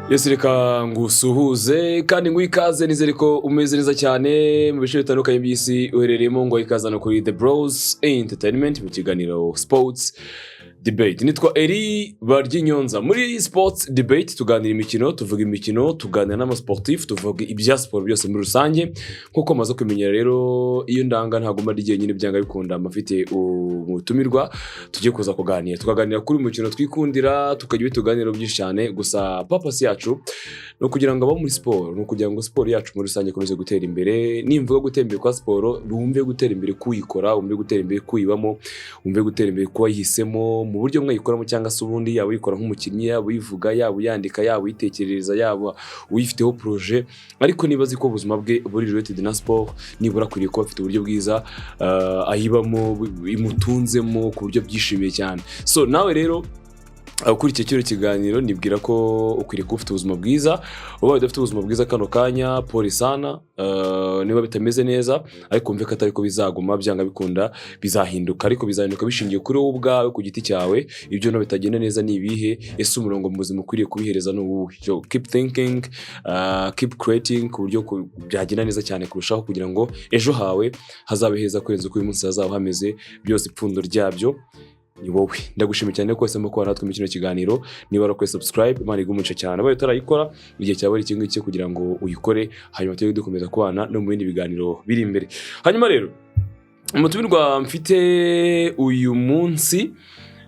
Yesi reka ngusuhuze kandi ngwikaze nizere ko umeze neza cyane mu bice bitandukanye by'isi uherereyemo ngo ikazana kuri TheBros Entertainment mu kiganiro Sports Debate. Nitwa Eri Baryinyonza. Muri Sports Debate tuganira imikino, tuvuga imikino, tuganira n'amasportif, tuvuga ibya sport byose muri rusange. Nkuko maze kumenyera rero iyo ndanga ntago mari giye nyine byanga bikunda amafite umutumirwa tugiye kuza kuganira. Tukaganira kuri umukino twikundira, tukagira tuganira byinshi cyane gusa papasi yacu no kugira ngo abo muri sport, no kugira ngo sport yacu muri rusange komeze gutera imbere. Nimvuga gutera imbere kwa sport, rumve gutera imbere kuyikora, umve gutera imbere kuyibamo, umve gutera imbere kuba yihisemo mu buryo mwayikoramo cyangwa se ubundi yaba uyikora nk'umukinnyi, yaba uyivuga, yaba uyandika, yaba uyitekerereza, yaba uyifiteho projet. Ariko nibazi ko ubuzima bwe buri related na sport, nibura kwiriye kuba afite uburyo bwiza ayibamo, imutunzemo ku buryo byishimiye cyane. So nawe rero kuri iki kiganiro nibwira ko ukwiriye kuba ufite ubuzima bwiza. Ubaye udafite ubuzima bwiza kano kanya poli sana, niba bitameze neza ariko umve ko atari ko bizaguma, byanga bikunda bizahinduka, ariko bizahinduka bishingiye kuri wowe ubwawe ku giti cyawe. Ibyo no bitagenda neza nibihe, ese umurongo mu buzima ukwiriye kubihereza n'ubuhe? So keep thinking, keep creating ku buryo byagenda neza cyane kurushaho, kugira ngo ejo hawe hazabe heza kurenza uko uyu munsi hazaba hameze. Byose ipfundo ryabyo ni wowe. Ndagushimiye cyane ko wese mukora natwe mu kino kiganiro. Niba warakora subscribe, Imana igumuce cyane. Abaye utarayikora igihe cyawe ari kintu cyo kugira ngo uyikore, hanyuma tujye dukomeza kubana no mu bindi biganiro biri imbere. Hanyuma rero umutumirwa mfite uyu munsi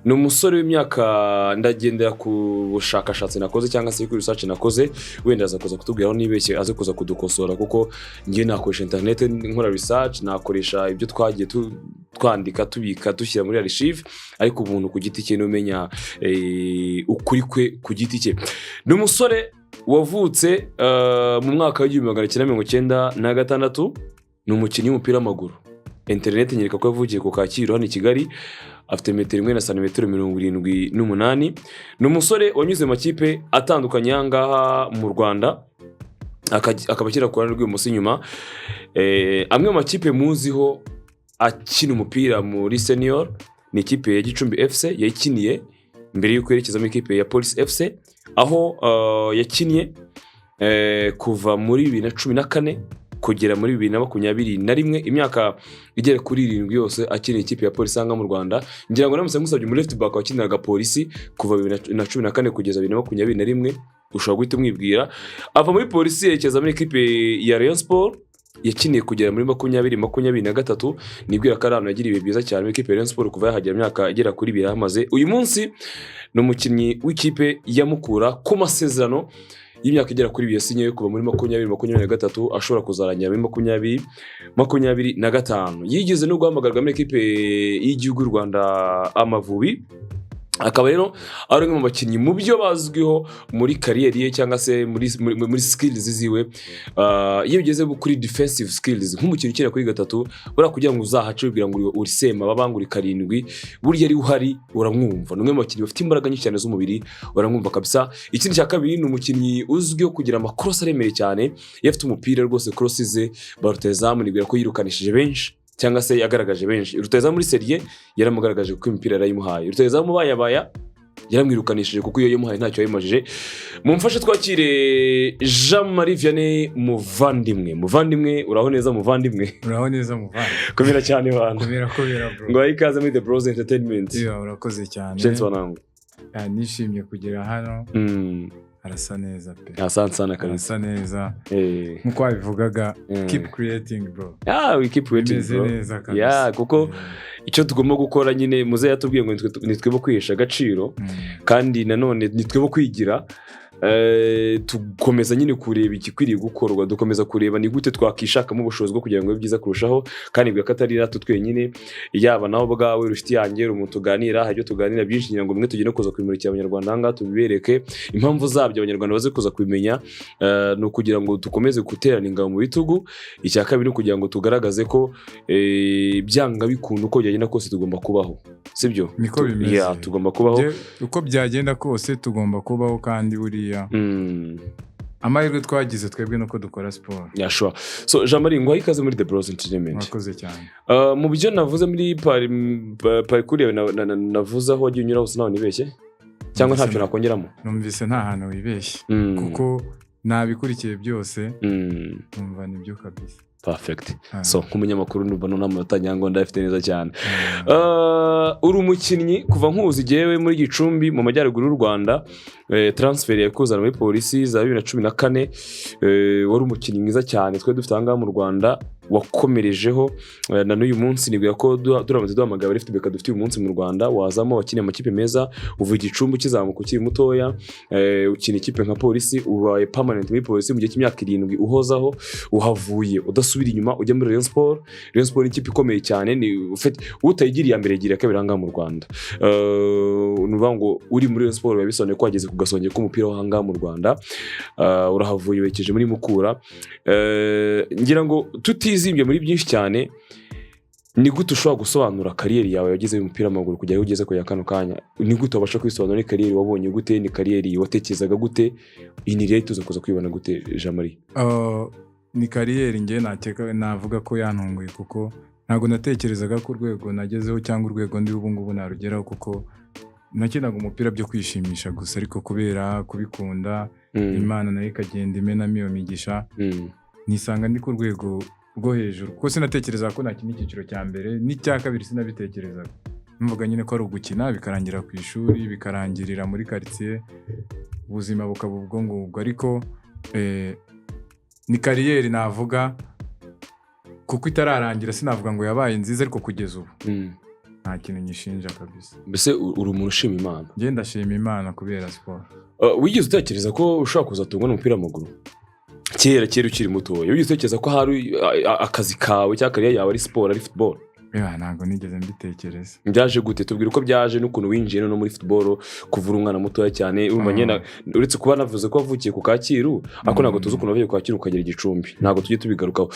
ni umusore w'imyaka, ndagendera ku bushakashatsi nakoze cyangwa se kuri research nakoze, wenda azakoza kutubwiraho nibeshye aze kuza kudukosora, kuko ngiye nakoresha internet nkora research, nakoresha ibyo twagiye twandika tubika dushyira muri archive, ariko umuntu ku giti cye n'umenya ukuri kwe ku giti cye. Ni umusore wavutse mu mwaka wa 1996, ni umukinnyi w'umupira w'amaguru. Internet nyereka ko yavugiye ku Kacyiru hano i Kigali, afite metero 1 na santimetero 78. Ni umusore wanyuze mu makipe atandukanye ngaha mu Rwanda, akaba akira ku ruhande rw'ibumoso inyuma. Amwe mu makipe muziho akina umupira muri senior ni ikipe ya Gicumbi FC, yakiniye mbere y'uko yerekeza mu ikipe ya Police FC, aho yakiniye kuva muri 2014 kugera muri 2021, imyaka igera kuri 7 yose akina ikipe ya Police anga mu Rwanda. Ngira ngo namuse ngusabye mu left back wakiniraga Police kuva 2014 kugeza 2021, ushobora guhita umwibwira. Ava muri Police yerekeza muri ikipe ya Rayon Sport, yakiniye kugera muri 2023. Nibwira ko arano yagira ibihe byiza cyane muri ikipe ya Rayon Sport kuva yahagera imyaka igera kuri 2 yamaze. Uyu munsi no mukinnyi w'ikipe ya Mukura ku masezerano y'imyaka igera kuri 2 yasinye kuva muri 2023 ashobora kuzarangira muri 2025. Yigeze no guhamagarwa muri ikipe y'igihugu y'u Rwanda Amavubi, akaba rero ari umwe mu bakinnyi mu byo bazwiho muri kariyeri ye cyangwa se muri skills ziwe. Iyo bigeze kuri defensive skills, nk'umukinnyi ukina kuri gatatu, bura kugira ngo uzahace ubwira ngo urisema babanguri 7, burya ari uhari uramwumva. Numwe mu bakinnyi bafite imbaraga nyinshi cyane z'umubiri, uramwumva kabisa. Ikindi cya kabiri ni umukinnyi uzwiho kugira amakross aremere cyane, yafite umupira rwose cross ze barutezamu, nibwira ko yirukanishije benshi cyangwa se yagaragaje benshi. Ruteza muri serie yaramugaragaje kuko imipira yarayimuhaye. Ruteza mu bayabaya yaramwirukanishije kuko iyo yamuhaye ntacyo yayimajije. Mumfashe twakire Jean-Marie Vianney Muvandimwe. Uraho neza Muvandimwe? Uraho neza Muvandimwe. Komera cyane bantu. Komera bro. Ngo ikaze muri TheBros Entertainment. Iyo urakoze cyane. Gentil wanangu. Nishimye kugera hano. Arasa neza pe. Asante sana kabisa. Arasa neza. Nkuko wabivugaga, keep creating bro. We keep creating bro. Kuko icyo tugomba gukora nyine muze yatubwiye ngo nitwebo kwihesha agaciro, kandi nanone nitwebo kwigira. Tukomeza nyine kureba ikikwiriye gukorwa, dukomeza kureba ni gute twakishakamo ubushobozi bwo kugira ngo bibe byiza kurushaho, kandi bwa katari rato twenyine, yaba naho bwawe rufite yanjye umuntu tuganira, hajyo tuganira byinshi ngira ngo mwe tugene kuza kwimurikira abanyarwanda hanga tubibereke impamvu zabyo abanyarwanda baze kuza kubimenya. No kugira ngo dukomeze guterana ingabo mu bitugu. Icya kabiri kugira ngo tugaragaze ko byanga bikunda uko byagenda kose tugomba kubaho, sibyo? Niko bimeze. Tugomba kubaho uko byagenda kose, tugomba kubaho, kandi buri amahirwe twagize twebwe nuko dukora sport. Sure. So Jean-Marie, ngo ikaze muri TheBros Entertainment. Mwakoze cyane. Mu byo navuze muri parcours navuze aho wagiye unyura hose naho nibeshye cyangwa nta cyo nakongeramo. Numvise nta hantu wibeshye kuko nabikurikiye byose numva nibyo kabisa. Perfect. So nk'umunyamakuru numva no namanota nyango ndafite neza cyane. Uri umukinnyi kuva nkuzi jewe muri Gicumbi mu majyaruguru y'u Rwanda, transfer yakuzana muri polisi za 2014, wari umukinnyi mwiza cyane twe dufite anga mu Rwanda wakomerejeho na n'uyu munsi nibwo ko duramaze duhamagara left beka dufite uyu munsi mu Rwanda wazamo wakina amakipe meza uvuye Gicumbi kizamuka ukiri mutoya, ukina ikipe nka polisi ubaye permanent muri polisi mu gihe cy'imyaka 7 uhozaho uhavuye udasubira inyuma ujya muri Rayon Sport. Rayon Sport ni ikipe ikomeye cyane, ni utayigiriye mbere gira kabiri anga mu Rwanda. Nuvuga ngo uri muri Rayon Sport babisone ko wageze ku gasonge k'umupira w'ahanga mu Rwanda, urahavuye wekeje muri Mukura. Ngira ngo tutizimbye muri byinshi cyane, ni gute ushobora gusobanura kariyeri yawe yagize mu mupira w'amaguru kujya ugeze ko ya kano kanya? Ni gute wabasha kwisobanura kariyeri wabonye gute? Ni kariyeri watekerezaga gute? Ini rero tuza kuza kwibona gute Jean Marie? Ni kariyeri nge nateka navuga ko yantunguye kuko ntago natekerezaga ko urwego nagezeho cyangwa urwego ndi ubu ngubu narugeraho, kuko nakinaga umupira byo kwishimisha gusa, ariko kubera kubikunda Imana nayo ikagenda imenamo iyo migisha nisanga ndi ku rwego rwo hejuru, kuko sinatekereza ko nakina icyiciro cya mbere n'icya kabiri sinabitekerezaga. Mvuga nyine ko ari ugukina bikarangira ku ishuri bikarangirira muri quartier ubuzima bukaba ubwo ngubwo, ariko ni kariyeri navuga kuko itararangira sinavuga ngo yabaye nziza, ariko kugeza ubu nta kintu nyishinja kabisa. Mbese uri umuntu ushima Imana? Nge ndashima Imana kubera sport. Wigeze utekereza ko ushobora kuzatungwa n'umupira w'amaguru kera ukiri muto? Wigeze utekereza ko hari akazi kawe cyangwa kariyeri yawe ari sport, ari football? Ntabwo nigeze mbitekereza. Byaje gute? Tubwira uko byaje n'ukuntu winjiye no muri football kuvura umwana muto cyane. Urumva nyene uretse kuba navuze ko wavukiye ku Kacyiru, ako ntago tuzi ukuntu wavuye ku Kacyiru ukagera Gicumbi, ntago tujye tubigarukaho.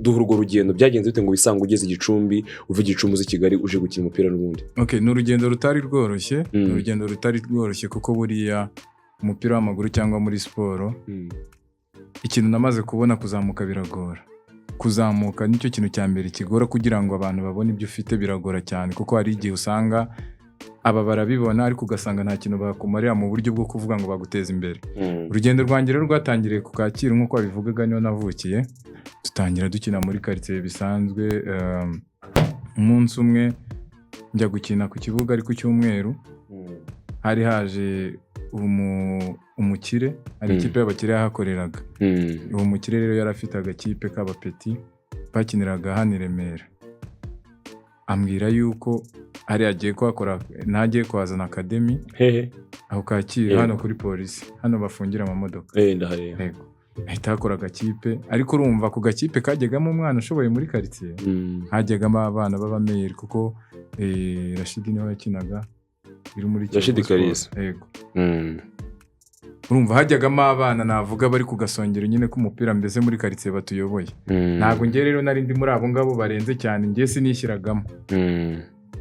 Duhura urwo rugendo byagenze bite ngo bisanga ugeze Gicumbi, uva Gicumbi uzi Kigali uje gukina umupira n'ubundi? Okay, ni urugendo rutari rworoshye, kuko buriya umupira w'amaguru cyangwa muri siporo ikintu namaze kubona kuzamuka biragora. Kuzamuka nicyo kintu cya mbere kigora, kugira ngo abantu babone ibyo ufite biragora cyane, kuko hari igihe usanga aba barabibona ariko ugasanga nta kintu bakumarira mu buryo bwo kuvuga ngo baguteze imbere. Urugendo rwanjye rero rwatangiriye ku Kacyiru nk'uko babivugaga niho navukiye, dutangira dukina muri quartier bisanzwe. Umunsi umwe njya gukina ku kibuga ari ku cyumweru, hari haje umukire, ari ikipe y'abakire yahakoreraga. Uwo mukire rero yari afite agakipe k'abapeti bakiniraga hano i Remera, ambwira yuko ari agiye kuhakora, ntagiye kuhazana academy aho Kacyiru hano kuri polisi, hano bafungira amamodoka. Ndahareba ahita hakora agakipe, ariko urumva ku gakipe kajyagamo umwana ushoboye muri quartier, hajyagamo abana b'abameyeri, kuko Rashidi niwe yakinaga iri muri Rashidi Kalisa. Yego. Urumva hajyagamo abana navuga bari ku gasongero nyine k'umupira mbese muri quartier batuyoboye. Ntabwo nge rero nari ndi muri abo ngabo barenze cyane, nge sinishyiragamo.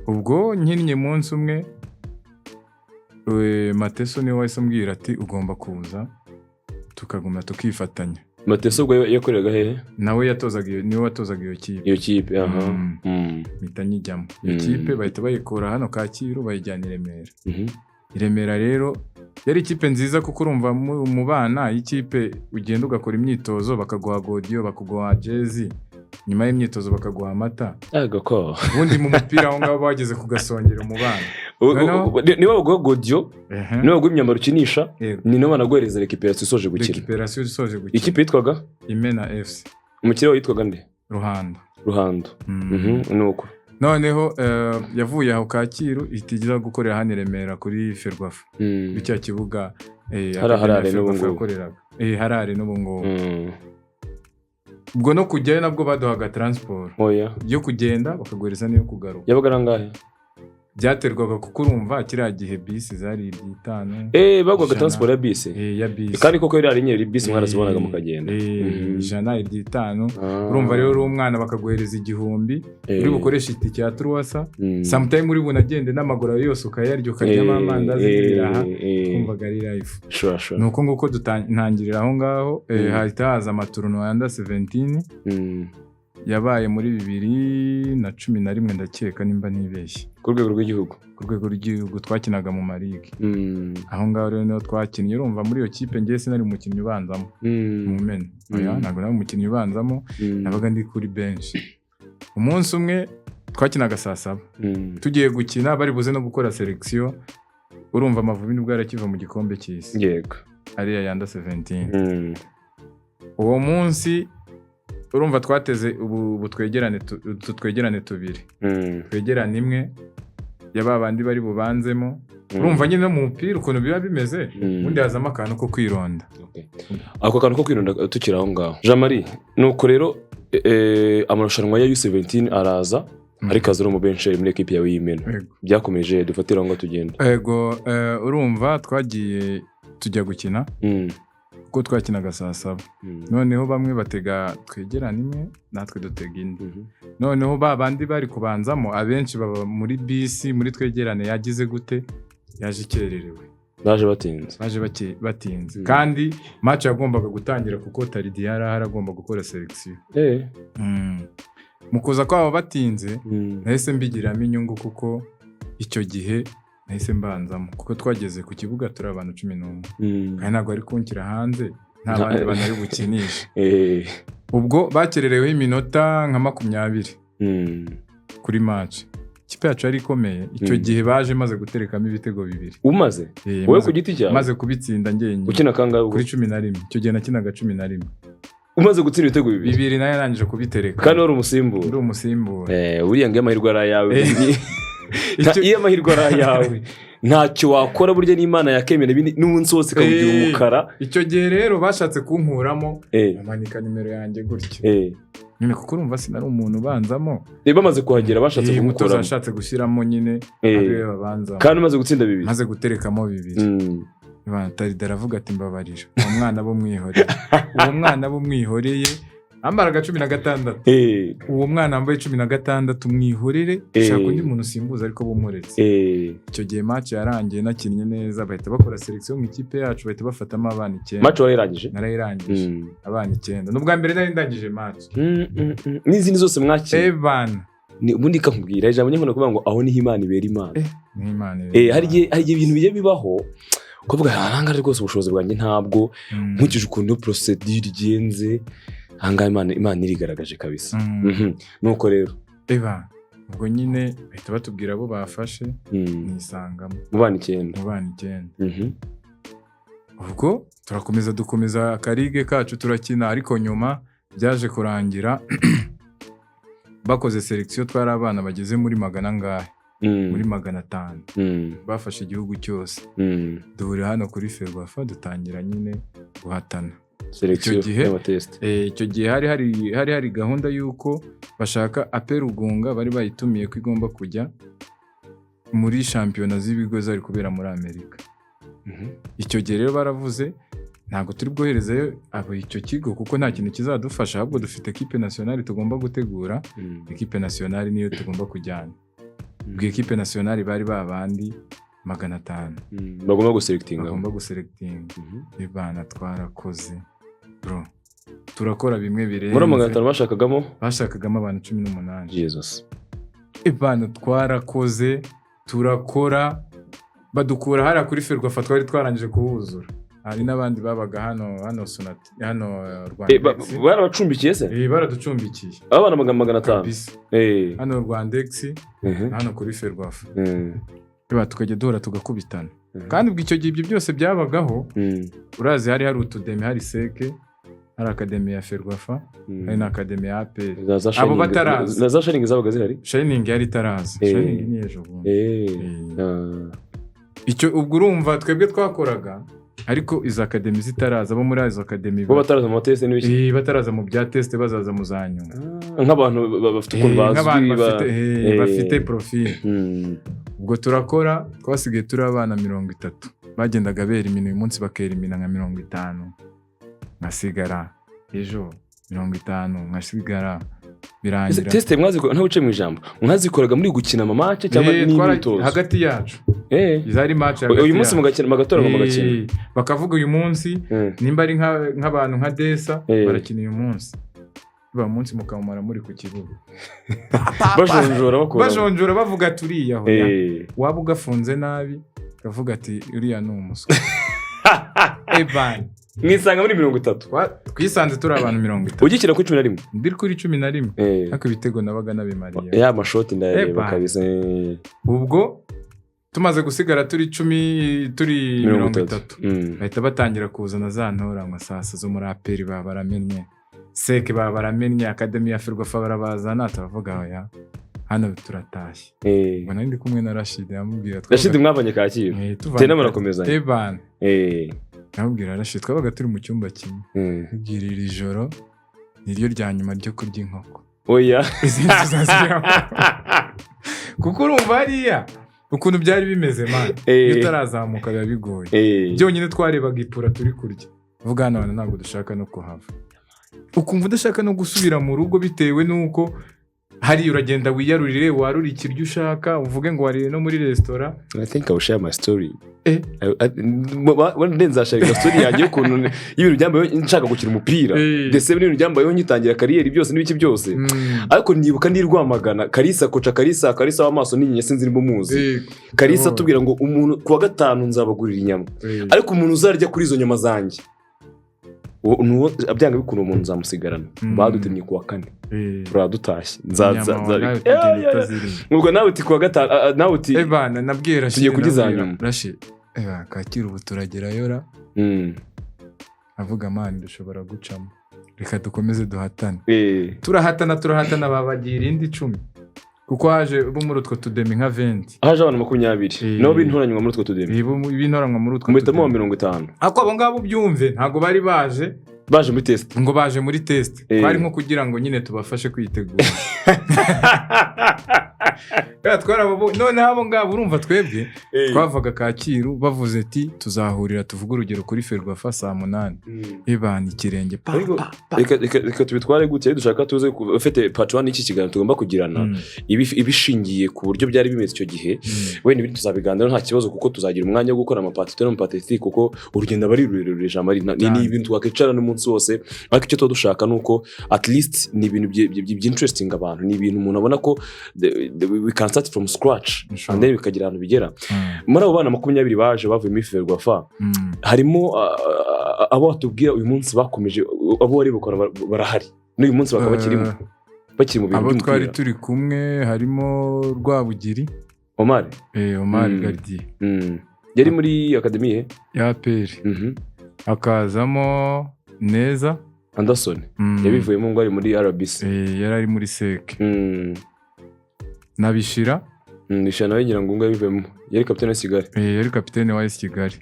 Ubwo nkinnye munsi umwe Mateso niwe wahise ambwira ati ugomba kuza tukaguma tukifatanya. Mateso ubwo yakoreraga hehe? Nawe niwe watozaga iyo kipe. Mpita nyijyamo iyo kipe, bahita bayikora hano Kacyiru bayijyana i Remera. I Remera rero yari ikipe nziza, kuko urumva mu bana y'ikipe ugenda ugakora imyitozo bakaguha godiyo, bakaguha jezi, nyuma y'imyitozo bakaguha amata. Ugakora ubundi mu mupira aho ngaho bageze ku gasongero mu bana. Niba baguha godiyo, niba baguha imyambaro ukinisha, ni niba banaguhereza recuperation isoje gukina. Ikipe yitwaga Imena FC. Umukire wawe yitwaga nde? Ruhando. Nuko noneho yavuye aho Kacyiru ihita gukorera hano i Remera kuri Ferwafa, bitya kibuga harare n'ubu ngubu. Ubwo no kujyayo nabwo baduhaga transport yo kugenda bakaguhereza n'iyo kugaruka. Yabaga arangahe? Byaterwaga kuko urumva kiriya gihe bisi zari 5. Bagwaga transport ya bisi. Ya bisi. Kandi koko yari nyeri bisi mwarazibonaga mukagenda. 5. Urumva rero uri umwana bakaguhereza 1000, uri bukoresha itike ya Uwase. Sometime uri bunagende n'amaguru yose ukayarya ukaryamo amandazi n'ibiraha, kumvaga ari life. Sure. Nuko nguko dutangirira aho ngaho, hahita haza amaturuno ya under 17. Yabaye muri 2011 ndakeka nimba ntibeshye. Ku rwego rw'igihugu. ku rwego rw'igihugu twakinaga mu marigi aho ngaho rero niho twakinnye urumva muri iyo kipe ngiye sinari umukinnyi ubanzamo mu mena ntabwo nari umukinnyi ubanzamo nabaga ndi kuri bench umunsi umwe twakinaga saa 7 tugiye gukina bari buze no gukora selection urumva Amavubi nibwo yarakiva mu gikombe cy'isi yego ariya yanda 17 uwo munsi urumva twateze ubu twegerane tubiri twegerane imwe y'ababandi bari bubanzemo urumva nyine mu mupira ukuntu biba bimeze ubundi hazamo akantu ko kwironda ako kantu ko kwironda tukiri aho ngaho Jean Marie nuko rero amarushanwa ya U17 araza ariko azura mu benshi muri equipe yawe y'imena byakomeje dufatira ngo tugenda yego urumva twagiye tujya gukina kuko twakinaga saa 7 noneho bamwe batega twegerane imwe natwe dutega indi noneho babandi bari kubanzamo abenshi baba muri bisi muri twegerane yagize gute yaje ikererewe baje batinze kandi match yagombaga gutangira kuko Taridiara haragomba gukora selection mukuza kwabo batinze nahise mbigiramo inyungu kuko icyo gihe nahise mbanzamo kuko twageze ku kibuga turi abantu 11 kandi ntabwo ari kunkira hanze nta bandi banari bukinisha ubwo bakerereweho iminota nka 20 kuri match ikipe yacu yari ikomeye icyo gihe baje maze guterekamo ibitego 2 umaze wowe ku giti cyawe maze kubitsinda ngenyine ukina kangahe kuri 11 icyo gihe nakinaga 11 umaze gutsinda ibitego 2 nayo yarangije kubitereka kandi wari umusimbura ndi umusimbura buriya ngo Amahirwe ari ayawe iyo Amahirwe ari ayawe ntacyo wakora burya n'Imana yakemera n'umunsi wose kabugira umukara icyo gihe rero bashatse kunkuramo amanika nimero yanjye gutyo nyine kuko urumva sinari umuntu ubanzamo bamaze kuhagera bashatse kumukuramo bashatse gushyiramo nyine abe babanzamo kandi umaze gutsinda 2 maze guterekamo 2 Taridiara aravuga ati mbabarira uwo mwana bo mwihoreye ambaraga 16 uwo mwana wambaye 16 mwihorere shaka undi muntu usimbuza ariko bumuretse icyo gihe match yarangiye nakinnye neza bahita bakora selection mu ikipe yacu bahita bafatamo abana 9 match warayirangije narayirangije abana 9 n'ubwa mbere nari ndangije match n'izindi zose mwakira bana ubundi kakubwira ijambo nyine kuvuga ngo aho niho Imana ibera Imana ni Imana hari ibintu biye bibaho kuvuga harangara rwose ubushobozi bwanjye ntabwo nkukije ukuntu procedure igenze hanga Imana irigaragaje kabisa nuko rero ubwo nyine bahita batubwira abo bafashe nisangamo mu bana 9 ubwo dukomeza akarige kacu turakina ariko nyuma byaje kurangira bakoze selection twari abana bageze muri 100 ngahe muri 500 bafashe igihugu cyose duhurira hano kuri Ferwafa dutangira nyine guhatana icyo gihe hari gahunda y'uko bashaka Aperugunga bari bayitumiye ko igomba kujya muri shampiyona z'ibigo zari kubera muri Amerika icyo gihe rero baravuze ntabwo turi bwoherezeyo abo icyo kigo kuko nta kintu kizadufasha ahubwo dufite equipe nationale tugomba gutegura equipe nationale niyo tugomba kujyana ubwo equipe nationale bari babandi 500 bagomba guselectinga ibana twarakoze bro turakora bimwe birenze muri 500 bashakagamo abantu 18 Jesus ibana twarakoze turakora badukura hara kuri Ferwafa twari twarangije kuhuzura hari n'abandi babaga hano Sonati hano Rwanda barabacumbikiye se baraducumbikiye abana 500 hano Rwandex hano kuri Ferwafa tukajya duhora tugakubitana kandi ubwo icyo gihe ibyo byose byabagaho urazi hari utudemi hari seke hari akademi ya Ferwafa hari na akademi ya AP abo bataraza za shining zabaga zihari shining yari taraza shining ni ejo icyo ubwo urumva twebwe twakoraga ariko izo akademi zitaraza bo muri izo akademi bo bataraza mu test n'ibiki bataraza mu bya test bazaza mu zanyu nk'abantu bafite ukuntu bafite profil ubwo turakora twasigaye turi abana 30 bagendaga bera imino uyu munsi bakera imina nka 50 ngasigara ejo 50 ngasigara birangira test mwazikora nta buce mu ijambo mwazikoraga muri gukina mu match cyangwa n'imitozo hagati yacu izari match uyu munsi mugakina magatora ngo mugakina bakavuga uyu munsi nimba ari nk'abantu nka Desa barakina uyu munsi ba munsi mukamara muri ku kibuga bajonjora bavuga turiya ho waba ugafunze nabi kavuga ati uriya ni umuswa eban mwisanga muri 30 twisanze turi abantu 30 ugikira kuri 11 ndiri kuri 11 ariko ibitego nabaga nabimariye ya mashoti ndayareba kabisa ubwo tumaze gusigara turi 30 bahita batangira kuzana za ntoranywa sasa zo muri aperi baramenye seke baramenye akademi ya Ferwafa barabazana atavuga oya hano turatashye ngo nari ndi kumwe na Rashid yamubwira Rashid mwabanye Kacyiru tena murakomezanya eban yamubwira Rashid twabaga turi mu cyumba kimwe ubwirira ijoro niryo rya nyuma ryo kurya inkoko oya kuko urumva hariya ukuntu byari bimeze man iyo utarazamuka biba bigoye byonyine twarebaga ipura turi kurya vuga hano ntabwo dushaka no kuhava ukumva udashaka no gusubira mu rugo bitewe nuko hari uragenda wiyarurire warura ikiryo ushaka uvuge ngo warire no muri restaurant. I think I will share my story. One day nzashaka story yanjye y'ukuntu y'ibintu byambaye nshaka gukina umupira ndetse n'ibintu byambaye nyitangira kariyeri byose n'ibiki byose ariko nibuka ndirwamagana Kalisa koca Kalisa w'amaso n'inyenye sinzi nimba muzi Kalisa tubwira ngo umuntu kuwa gatanu nzabagurira inyama ariko umuntu uzarya kuri izo nyama zanjye nuwo abyanga bikuntu umuntu nzamusigarana badutemye kuwa kane turadutashye nzaza ubwo nawe uti kuwa gatanu nawe uti ebana nabwira tugiye kugizanyuma Rashid Kacyiru ubu turagerayo avuga mani dushobora gucamo reka dukomeze duhatane turahatana babagira indi 10 kuko haje bo muri utwo tudemi nka 20 haje abantu 20 no bintoranywa muri utwo tudemi bintoranywa muri utwo tudemi 50 ako abo ngabo byumve ntago bari baje muri test ngo baje muri test kwari nko kugira ngo nyine tubafashe kwitegura twarabo none abo ngabo urumva twebwe twavaga Kacyiru bavuze ati tuzahurira tuvuga urugero kuri Ferwafa saa 8 ibana ikirenge reka tubitware gute dushaka tuze ufite part 1 iki kiganiro tugomba kugirana ibishingiye ku buryo byari bimeze icyo gihe wenda ibindi tuzabiganira nta kibazo kuko tuzagira umwanya wo gukora amapatite no mapatete kuko urugendo bari rurerure jamari ni ibintu twakicara n'umunsi wose ariko icyo dushaka nuko at least ni ibintu by'interesting abantu ni ibintu umuntu abona ko we can start from scratch and then bikagira ahantu bigera muri abo bana 20 baje bavuye muri Ferwafa harimo abo watubwira uyu munsi bakomeje abo bari bukora barahari n'uyu munsi bakaba bakiri mu bintu abo twari turi kumwe harimo Rwabugiri Omar Gardi yari muri akademiye ya APR akazamo Neza Anderson yabivuyemo ngo ari muri RBC yari ari muri SEC Nabishira Nishana nawe ngira ngo yabivuyemo yari kapitene wa Kigali yari kapitene wa Kigali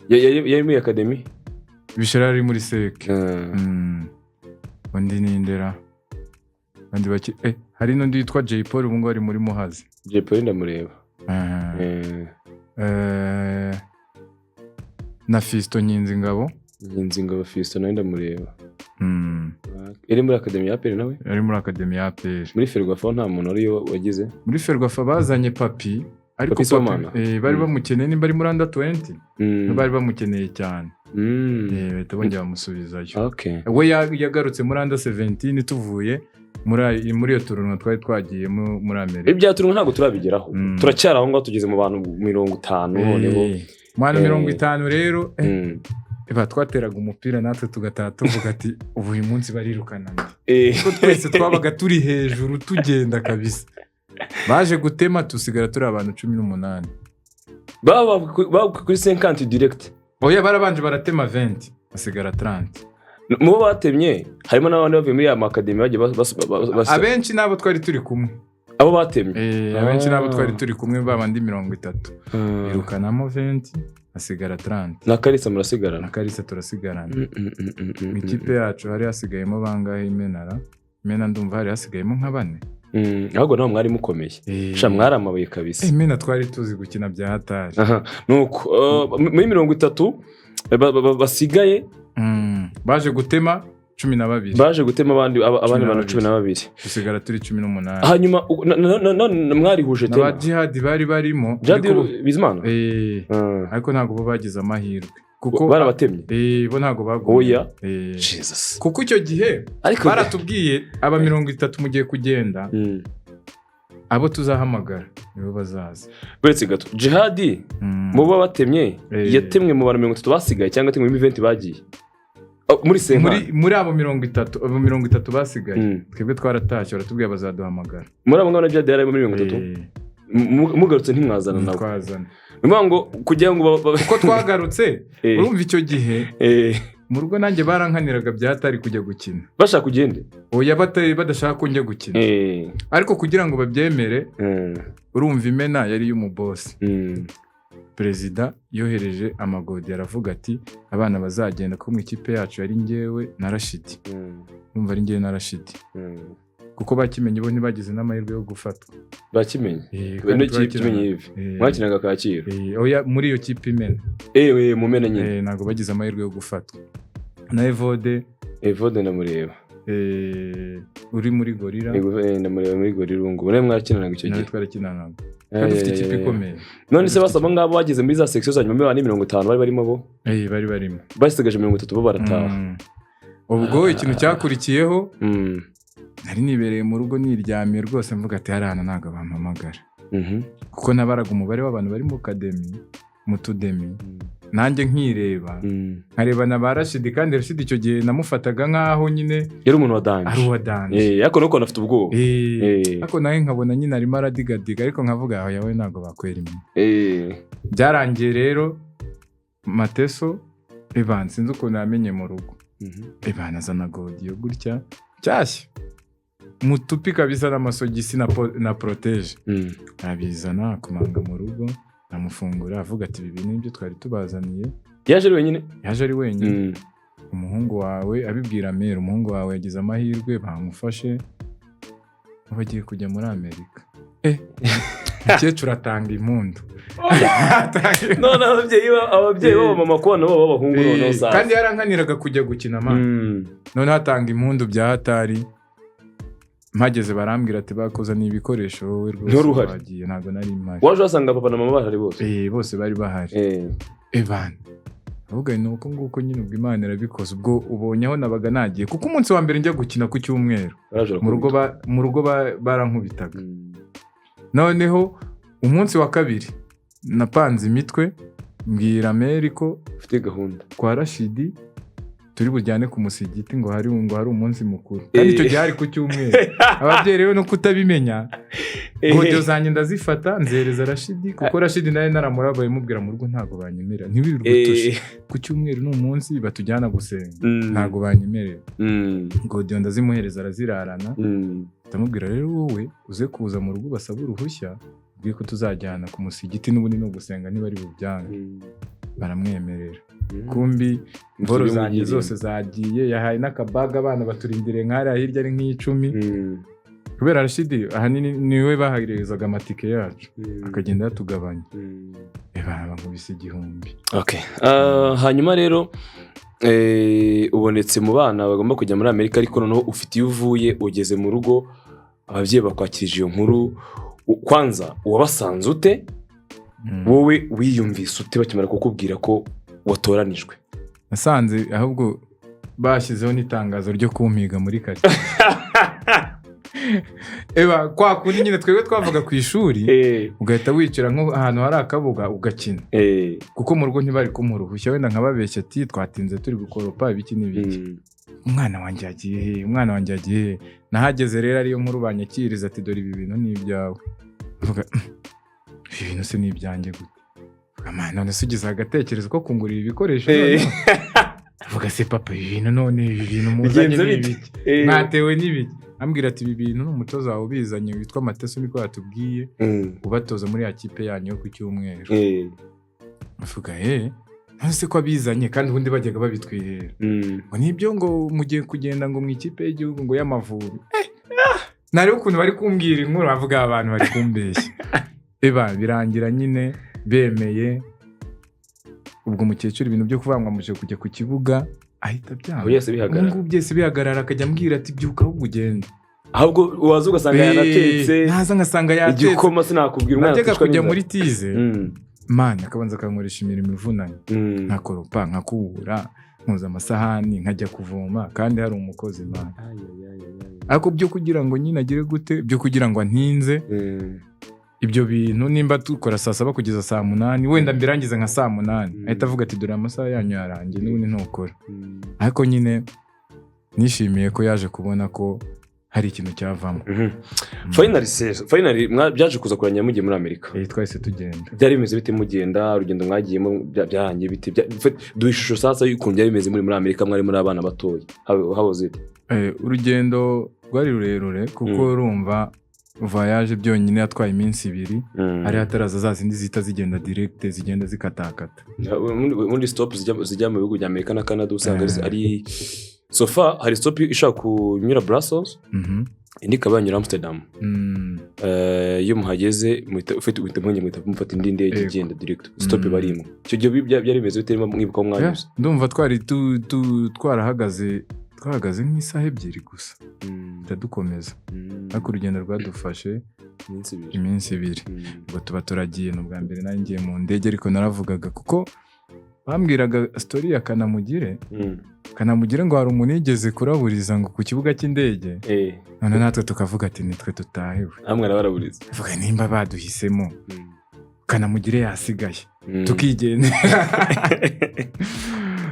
yari muri akademi Bishira ari muri SEC undi nindera andi baki hari n'undi yitwa J Paul ubu ngo ari muri Muhazi J Paul ndamureba na Fisto Nyinzingabo Fisto nawe ndamureba yari muri akademi ya APR nawe yari muri akademi ya APR muri Ferwafa nta muntu ari wagize muri Ferwafa bazanye papi ariko bari bamukeneye nimba ari muri under 20 bari bamukeneye cyane bahita bongera bamusubizayo we yagarutse muri under 17 tuvuye muri iyo turunwa twari twagiye muri Amerika ibya turunwa ntabwo turabigeraho turacyara aho ngaho tugeze mu bantu 50 noneho mwana 50 rero twateraga umupira natwe tugataha tuvuga ati ubu uyu munsi barirukana kuko twese twabaga turi hejuru tugenda kabisa baje gutema tusigara turi abantu 18 baba kuri 50 direct oya barabanje baratema 20 basigara 30 mu batemye harimo n'abandi bavuye muri ya akademi bagiye abenshi nabo twari turi kumwe abo batemye abenshi nabo twari turi kumwe babandi 30 irukanamo 20 asigara 30 na Kalisa murasigarana na Kalisa turasigarana mu ikipe yacu hari hasigayemo bangahe Imena ndumva hari hasigayemo nka 4 ahubwo naho mwari mukomeye sha mwaramabuye kabisa Imena twari tuzi gukina bya hatari nuko muri 30 basigaye baje gutema 12 baje gutema abandi bantu 12 dusigara turi 18 hanyuma mwarihuje tema n'abajihadi bari barimo Bizimana ariko ntago bo bagize amahirwe kuko barabatemye bo ntago baguye oya Jesus kuko icyo gihe baratubwiye aba 30 mugiye kugenda abo tuzahamagara nibo bazaza buretse gato jihadi mu bo batemye yatemwe mu bantu 30 basigaye cyangwa atemwe mu event bagiye muri abo 30 basigaye twebwe twaratashye baratubwiye bazaduhamagara muri abo ngabo jihadi yari muri 30 mugarutse ntimwazana nabo twazana ngo kugira ngo uko twagarutse urumva icyo gihe mu rugo nanjye barankaniraga byatari kujya gukina bashaka kugende oya badashaka ko njya gukina ariko kugira ngo babyemere urumva imena yari y'umubosi perezida yohereje amagodi aravuga ati abana bazagenda ko mu ikipe yacu yari njyewe na Rashidi urumva ari njyewe na Rashidi kuko bakimenye bo ntibagize n'amahirwe yo gufatwa bakimenye bene kimenye ivi mwakinaga Kacyiru oya muri iyo kipe imena mu mena nyine ntago bagize amahirwe yo gufatwa na Evode namureba uri muri gorira namureba muri gorira ngo nawe mwakinanaga icyo gihe twarakinanaga kandi ufite ikipe ikomeye none se basaba ngabo bageze muri za section za nyuma 50 bari barimo bo bari barimo basigaje 30 bo barataha ubwo ikintu cyakurikiyeho nari nibereye mu rugo niryamiye rwose mvuga ati harana ntago bampamagara kuko nabaraga umubare w'abantu bari mu academy mu tudemi nanjye nkireba nkareba na Rashidi kandi Rashidi icyo gihe namufataga nkaho nyine yari umuntu wadanje ari wadanje yako nuko nafite ubwoba ariko nawe nkabona nyine arimo aradigadiga ariko nkavuga aho yawe ntago bakwera imwe byarangiye rero Mateso sinzi ukuntu yamenye mu rugo azana godiyo gutya cyashya mutupi kabisa n'amasogisi na protege abizana kumanga mu rugo namufungura avuga ati ibi bintu nibyo twari tubazaniye yaje ari wenyine umuhungu wawe abibwira mere umuhungu wawe yagize amahirwe bamufashe bagiye kujya muri Amerika umukecuru atanga impundu none ababyeyi b'abamama kubona bo b'abahungu noneho zaza kandi yarankaniraga kujya gukina none hatanga impundu bya hatari mpageze barambwira ati bakuzaniye ibikoresho wowe rwose wagiye ntago nari mpari waje wasanga papa na mama bahari bose bose bari bahari avuga ni uko nguko nyine ubwo Imana irabikoze ubwo ubonye aho nabaga nagiye kuko umunsi wa mbere njya gukina ku cyumweru mu rugo barankubitaga noneho umunsi wa kabiri napanze imitwe mbwira Ameriko ufite gahunda kwa Rashidi turi bujyane ku musigiti ngo hari umunsi mukuru kandi icyo gihe hari ku cyumweru ababyeyi rero no kutabimenya godiyo zanjye ndazifata nzereza Rashidi kuko Rashidi nawe naramurabaye mubwira mu rugo ntago banyemerera ntibirirwe tushe ku cyumweru n'umunsi batujyana gusenga ntago banyemerera godiyo ndazimuhereza arazirarana ndamubwira rero wowe uze kuza mu rugo basaba uruhushya bwiye ko tuzajyana ku musigiti n'ubundi no gusenga niba ari bubyange baramwemerera kumbi mboro zanjye zose zagiye yahaye n'akabaga abana baturindiriye nk'ariya hirya ari nk'icumi kubera Rashidi ahanini niwe bahagerezaga amatike yacu akagenda yatugabanya bankubise 1000 hanyuma rero ubonetse mu bana bagomba kujya muri Amerika ariko noneho ufite iyo uvuye ugeze mu rugo ababyeyi bakwakirije iyo nkuru kwanza wabasanze ute wowe wiyumvise ute bakimara kukubwira ko watoranijwe nasanze ahubwo bashyizeho n'itangazo ryo kumpiga muri kare kwa kundi nyine twebwe twavuga ku ishuri ugahita wicara nk'ahantu hari akabuga ugakina kuko mu rugo ntibari kumuruhushya wenda nkababeshya ati twatinze turi gukoropa ibiki n'ibiki umwana wanjye yagiye nahageze rero ariyo nkuru banyakiriza ati dore ibi bintu ni ibyawe avuga ibi bintu se ni ibyanjye gute none se ugize agatekerezo ko kungurira ibikoresho avuga se papa ibi bintu none ibi bintu muzanye n'ibiki mwatewe n'ibiki ambwira ati ibi bintu n'umutoza wawe ubizanye witwa Mateso niko yatubwiye ubatoza muri ya kipe yanyu yo ku cyumweru avuga none se ko abizanye kandi ubundi bajyaga babitwihera ngo nibyo ngo mugiye kugenda ngo mu ikipe y'igihugu ngo y'Amavubi nareba ukuntu bari kumbwira inkuru bavuga abantu bari kumbeshya birangira nyine bemeye ubwo umukecuru ibintu byo kuvangwa muje kujya ku kibuga ahita byanga ubu byese bihagarara akajya ambwira ati byuka ahubwo ugende ahubwo waza ugasanga yanatetse naza ngasanga yatetse igikoma sinakubwira umwana najyaga kujya muri tize mana akabanza akankoresha imirimo ivunanye nkakoropa nkakubura nkoza amasahani nkajya kuvoma kandi hari umukozi mana ariko byo kugira ngo nyine agire gute byo kugira ngo antinze ibyo bintu nimba dukora saa 7 kugeza saa 8 wenda mbirangiza nka saa 8 ahita avuga ati dore amasaha yanyu yarangiye n'ubundi ntukora ariko nyine nishimiye ko yaje kubona ko hari ikintu cyavamo finally byaje kuza kuranya mugiye muri Amerika twahise tugenda byari bimeze bite mugenda urugendo mwagiyemo byarangiye bite duhishusho sasa y'ukuntu byari bimeze muri Amerika mwari muri abana batoya haboze urugendo rwari rurerure kuko urumva voyage byonyine yatwaye iminsi 2 ari hataraza za zindi zita zigenda direct zigenda zikatakata muri stop zijya mu bihugu bya Amerika na Canada usanga ari sofa hari stop ishaka kunyura Brussels indi kabanyura Amsterdam iyo muhageze ufite mufata indi ndege igenda direct stop barimo cyo gihe byari bimeze biterimo mwibuka mwanyuze ndumva twari twarahagaze nk'isaha 2 gusa ndadukomeza ariko urugendo rwadufashe iminsi 2 ngo tuba turagiye no bwa mbere nari ngiye mu ndege ariko naravugaga kuko bambwiraga story ya Kanamugire ngo hari umuntu yigeze kuraburiza ngo ku kibuga cy'indege none natwe tukavuga ati nitwe tutahiwe amwe arabaraburiza avuga nimba baduhisemo Kanamugire yasigaye tukigendera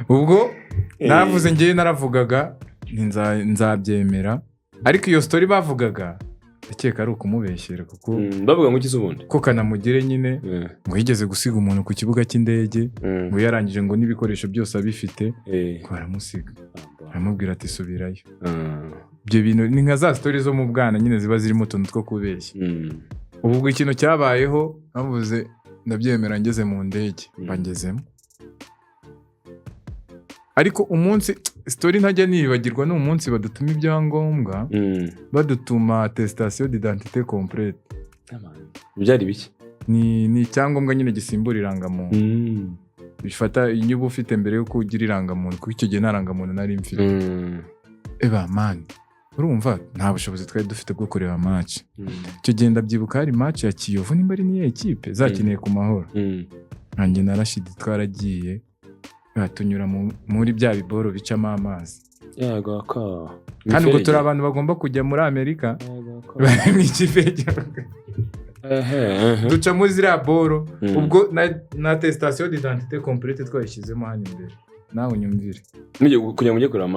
ubwo navuze ngiye naravugaga nzabyemera ariko iyo story bavugaga akeka ari ukumubeshyera kuko bavuga ngo kize ubundi ko Kanamugire nyine ngo yigeze gusiga umuntu ku kibuga cy'indege ngo yarangije ngo n'ibikoresho byose abifite ko aramusiga aramubwira ati subirayo ibyo bintu ni nka za story zo mu bwana nyine ziba zirimo utuntu two kubeshya ubwo ikintu cyabayeho bavuze ndabyemera ngeze mu ndege bangezemo ariko umunsi story ntajya nibagirwa ni umunsi badutuma ibyangombwa badutuma attestation d'identité complète byari biki ni icyangombwa nyine gisimbura irangamuntu bifata inyubu ufite mbere yo kugira irangamuntu kuko icyo gihe nta rangamuntu nari mfite man urumva nta bushobozi twari dufite bwo kureba match icyo gihe ndabyibuka hari match ya Kiyovu nimba ari niyo equipe zakineye ku mahoro nanjye na Rashid twaragiye tunyura muri bya biboro bicamo amazi Ugakora kandi ubwo turi abantu bagomba kujya muri Amerika bari mu ikipe duca muri ziriya boro ubwo na attestation d'identité complète twayishyizemo hano imbere nawe unyumvire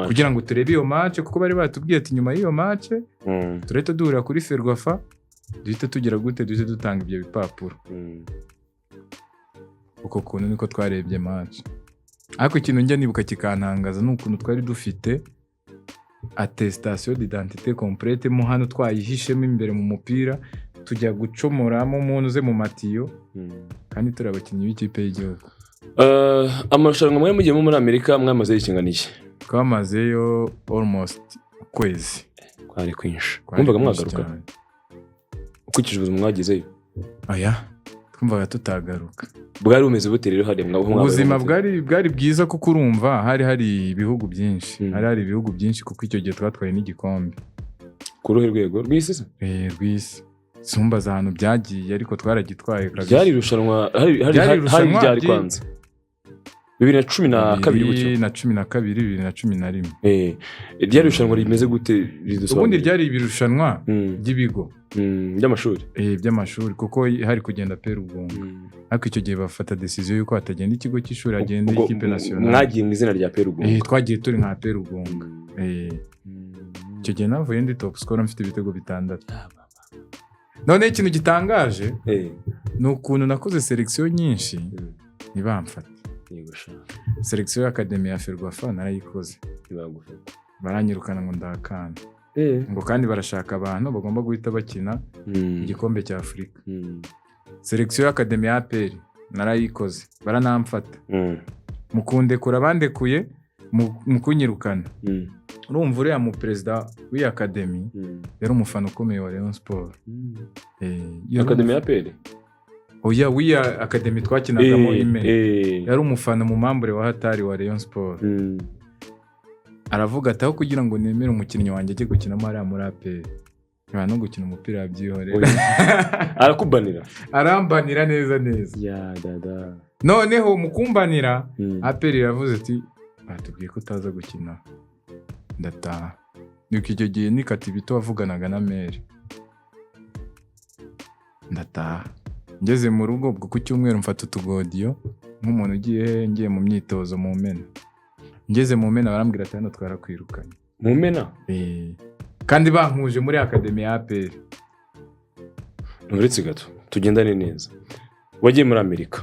kugira ngo turebe iyo match kuko bari batubwiye ati nyuma y'iyo match turahita duhura kuri Ferwafa duhita tugira gute duhita dutanga ibyo bipapuro uko kuntu niko twarebye match ariko ikintu njya nibuka kikantangaza ni ukuntu twari dufite attestation d'identité complète mo hano twayihishemo imbere mu mupira tujya gucomoramo umuntu uze mu matiyo kandi turi abakinnyi b'ikipe y'igihugu amarushanwa mwari mugiyemo muri Amerika mwamaze ikinganiye twamazeyo almost ukwezi kwari kwinshi kumvaga mwagaruka ukurikije ubuzima mwagezeyo twumvaga tutagaruka bwari bumeze bute rero hari ubuzima bwari bwiza kuko urumva hari ibihugu byinshi hari ibihugu byinshi kuko icyo gihe twatwaye n'igikombe ku ruhe rwego rw'isi rw'isi sumba za hantu byagiye ariko twaragitwaye byari irushanwa hari byari kwanza 2012 gutyo na 12 2011 ryari irushanwa rimeze gute ubundi ryari ibirushanwa by'ibigo by'amashuri kuko hari kugenda pera ubwongo ariko icyo gihe bafata decision yuko hatagenda ikigo cy'ishuri agenda ikipe nationale mwagiye mu izina rya pera ubwongo twagiye turi nka pera ubwongo icyo gihe navuye ndi top scorer mfite ibitego 6 none ikintu gitangaje ni ukuntu nakoze selection nyinshi ntibamfata selection y'Academy ya Ferwafa narayikoze baranyirukana ngo ndakana ngo kandi barashaka abantu bagomba guhita bakina igikombe cya Afurika selection y'Academy ya APR narayikoze baranamfata mukundekura bandekuye mukunyirukana urumva uriya mu president w'iyi Academy yari umufana ukomeye wa Rayon Sport Academy ya APR oya w'iya Academy twakinagamo ime yari umufana mu mambure wa hatari wa Rayon Sport aravuga ati aho kugira ngo nemere umukinnyi wanjye ajye gukinamo hariya muri APR nta no gukina umupira yabyihorera arakubanira arambanira neza ya dada noneho mukumbanira APR yavuze ati batubwiye ko utaza gukina ndataha nuko icyo gihe nikati bito wavuganaga na Mary ndataha ngeze mu rugo bwo ku cyumweru mfata utugodiyo nk'umuntu ugiye ngiye mu myitozo mu Mena ngeze mu Mena barambwira ati hano twarakwirukanye mu Mena kandi bankuje muri akademi ya APR uretse gato tugendane neza wagiye muri Amerika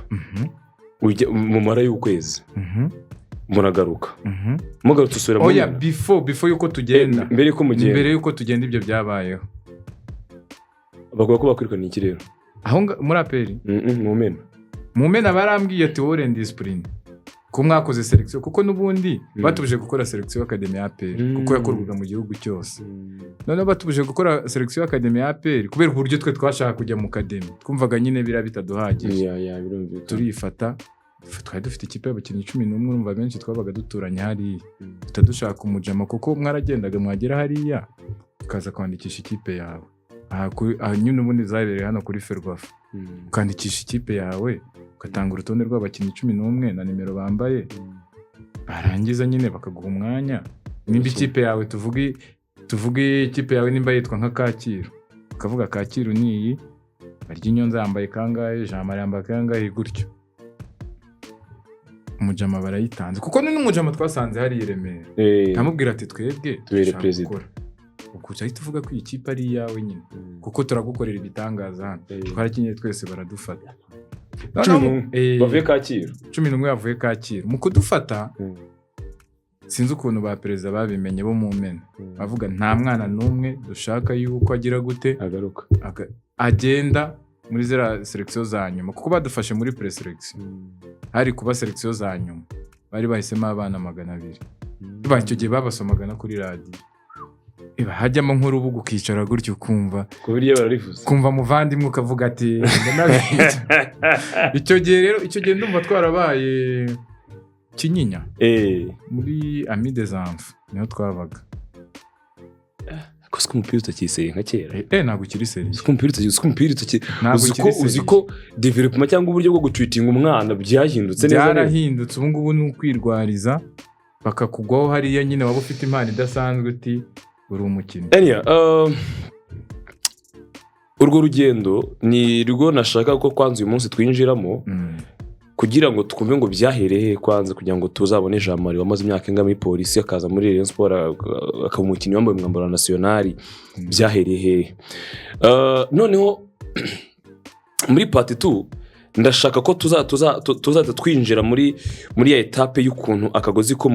mu mara y'ukwezi muragaruka mugarutse usubira mu Mena before yuko tugenda mbere yuko tugenda ibyo byabayeho bavuga ko bakwirukanye iki rero aho muri APR mu Mena barambwiye ati wowe discipline ko mwakoze selection kuko nubundi batubuje gukora selection academy ya APR kuko yakorwaga mu gihugu cyose none batubuje gukora selection academy ya APR kubera uburyo twe twashaka kujya mu academy twumvaga nyine bitaduhagije turifata twari dufite ikipe y'abakinnyi 11 urumva benshi twabaga duturanye hari tutadushaka umujama kuko mwaragendaga mwagera hariya ukaza kwandikisha ikipe yawe aha nyine ubundi zabereye hano kuri Ferwafa ukandikisha ikipe yawe ugatanga urutonde rw'abakinnyi 11 na nimero bambaye barangiza nyine bakaguha umwanya nimba ikipe yawe tuvuge ikipe yawe nimba yitwa nka Kacyiru ukavuga Kacyiru niyi Baryinyonza yambaye kangahe Jean Marie yambaye kangahe gutyo umujama barayitanze kuko n'umujama twasanze hari i Remera nkamubwira ati twebwe tubere president ukuca ahita uvuga ko iyi kipe ari iyawe nyine kuko turagukorera ibitangaza hano twarakinye twese baradufata bavuye Kacyiru 11 yavuye Kacyiru mu kudufata sinzi ukuntu ba perezida babimenye bo mu Mena bavuga nta mwana n'umwe dushaka yuko agira gute agaruka agenda muri zera selection za nyuma kuko badufashe muri pre-selection hari kuba selection za nyuma bari bahisemo abana 200 icyo gihe babasomaga no kuri radio hajyamo nk'urubuga ukicara gutyo ukumva kubiriye bararivuze kumva muvandimwe ukavuga ati icyo gihe ndumva twarabaye Kinyinya muri Ami des Enfants niho twabaga ko umupira utakiseye nka kera ntabwo ukiri seriye umupira uzi ko development cyangwa uburyo bwo gutwitinga umwana byahindutse neza byarahindutse ubu ngubu ni ukwirwariza bakakugwaho hariya nyine waba ufite impano idasanzwe uti uri umukinnyi urwo rugendo ni rwo nashaka ko kwanza uyu munsi twinjiramo kugira ngo twumve ngo byahereye kwanza kugira ngo tuzabone Jean Marie wamaze imyaka inga muri polisi akaza muri Rayon Sport akaba umukinnyi wambaye umwambaro national byahereye noneho muri part 2 ndashaka ko tuzata twinjira muri ya etape y'ukuntu akagozi ko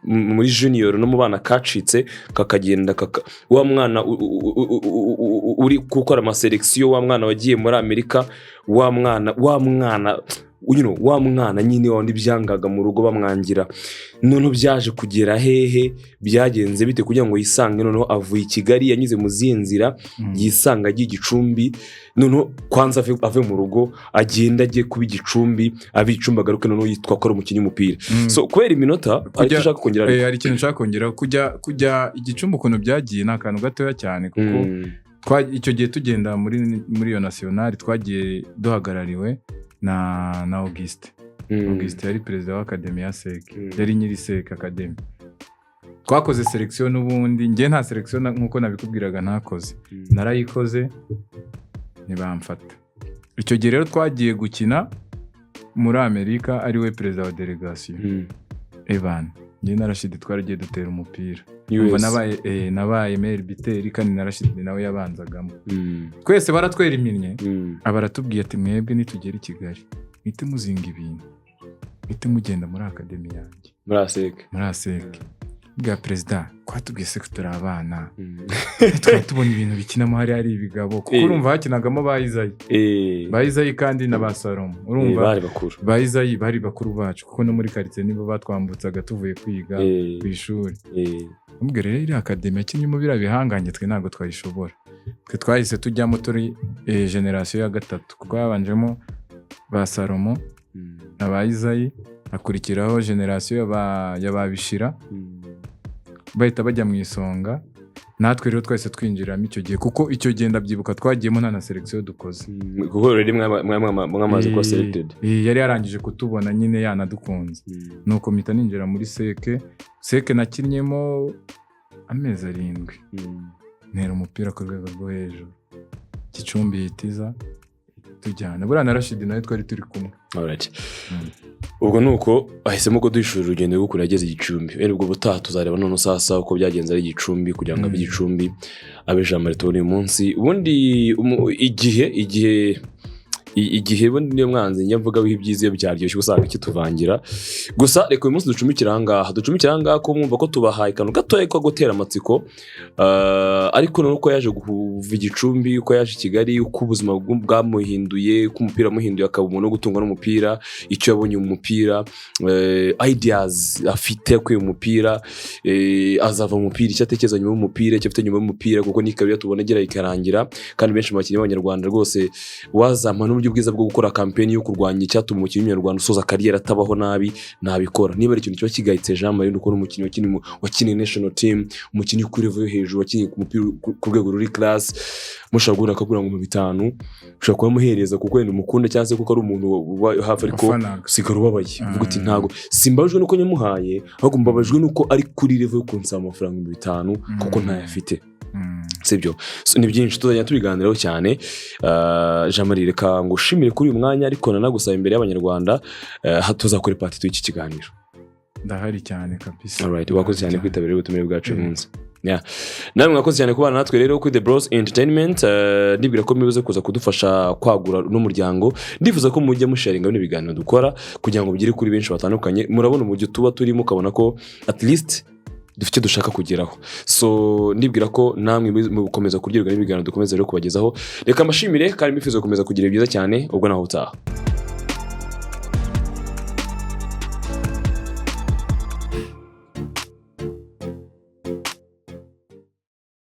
muri junior no mu bana kacitse kakagenda wa mwana uri gukora ama selection wa mwana wagiye muri Amerika wa mwana nyine wandi byangaga mu rugo bamwangira none byaje kugera hehe byagenze bite kugira ngo yisange noneho avuye i Kigali yanyuze mu zinzira yisanga agiye Gicumbi noneho kwanza ave mu rugo agenda agiye kuba Gicumbi abicumba garuke noneho yitwa ko ari umukinnyi w'umupira so kwera iminota ariko ushaka kongera ari ikintu nshaka kongera kujya Igicumbi ukuntu byagiye n'akantu gatoya cyane kuko icyo gihe tugenda muri iyo national twagiye duhagarariwe na Auguste yari perezida wa Academy ya SEC yari nyiri SEC Academy twakoze selection n'ubundi ngiye nta selection nkuko nabikubwiraga ntakoze narayikoze ntibamfata icyo gihe rero twagiye gukina muri Amerika ari we perezida wa delegation Evan ngiye na Rashid twaragiye dutera umupira umva nabaye mail biteri kandi na Rashid nawe yabanzagamo twese baratwera iminnye abaratubwiye ati mwebwe nitugera i Kigali nite muzinga ibintu nite mugenda muri academy yanjye muri ASEC bwa perezida kwatubwiye se kuturi abana tubona ibintu bikinamo hari ibigabo kuko urumva hakinagamo bayizayi kandi na basalomo urumva bari bakuru bayizayi bari bakuru bacu kuko no muri quartier nibo batwambutsaga tuvuye kwiga ku ishuri ubwo rero iri academy yakinnye mu bira bihanganye twe ntago twayishobora twe twahise tujyamo turi generation ya gatatu kuko habanjemo basalomo na bayizayi akurikiraho generation y'ababishira bahita bajya mu isonga natwe rero twahise twinjiramo icyo gihe kuko icyo gihe ndabyibuka twagiyemo nta na selection dukoze kuko rero mwamaze kuba selected yari yarangije kutubona nyine yanadukunze nuko mpita ninjira muri seke nakinnyemo amezi 7 ntera umupira ku rwego rwo hejuru Gicumbi yitiza tujyana buriya na Rashid nawe twari turi kumwe. Alright. Ubwo nuko ahisemo ko dushura urugendo rwo kurageza Gicumbi. Ubwo butaha tuzareba none sasa uko byagenze ari Gicumbi kugira ngo abe Gicumbi abe jambo uyu munsi. Ubundi igihe bundi niyo mwanzi njya mvuga w'ibyiza byaryoshye usanga ikituvangira. Gusa reka uyu munsi ducumikira ahangaha ko mwumva ko tubahaye kanu gatoya ko gutera amatsiko. Ariko nuko yaje kuva Gicumbi uko yaje Kigali uko ubuzima bwamuhinduye ko umupira muhinduye akaba umuntu gutungwa n'umupira icyo yabonye mu mupira ideas afite kwe umupira azava mu mupira icyo atekereza nyuma y'umupira icyo afite nyuma y'umupira kuko nikabira tubonegera ikarangira kandi benshi mu bakinnyi b'Abanyarwanda rwose wazamana ubwiza bwo gukora campaign yo kurwanya icyatuma umukinnyi w'Umunyarwanda usoza career atabaho nabi nabikora niba ari ikintu cyo kigayitse Jean-Marie nuko umukinnyi wakina national team umukinnyi kuri level yo hejuru wakinnye ku mupira ku rwego ruri class mushagura akagura mu 5 ushaka kumuhereza kuko yenda umukunda cyangwa se kuko ari umuntu hafi ariko sigara ubabaye uvuga uti ntago simbajwe nuko nyamuhaye ahubwo mbabajwe nuko ari kuri level yo kunsaba amafaranga 5 kuko ntayafite sibyo ni byinshi tuzajya tubiganiraho cyane Jean-Marie reka ngushimire kuri uyu mwanya ariko nanagusaba imbere y'Abanyarwanda tuzakora part 2 y'iki kiganiro ndahari cyane kabisa. Alright wakoze cyane kwitabira ubutumire bwacu munsi namwe mwakoze cyane kubana natwe rero kuri TheBros Entertainment ndibwira ko mibuze kuza kudufasha kwagura n'umuryango ndifuza ko mujye musharinga bino biganiro dukora kugira ngo bigire kuri benshi batandukanye murabona umujyi tuba turimo ukabona ko at least dufite dushaka kugeraho so ndibwira ko namwe mukomeza kuryoherwa n'ibiganiro dukomeza rero kubagezaho reka amashimire kandi mbifuza gukomeza kugira byiza cyane ubwo naho utaha.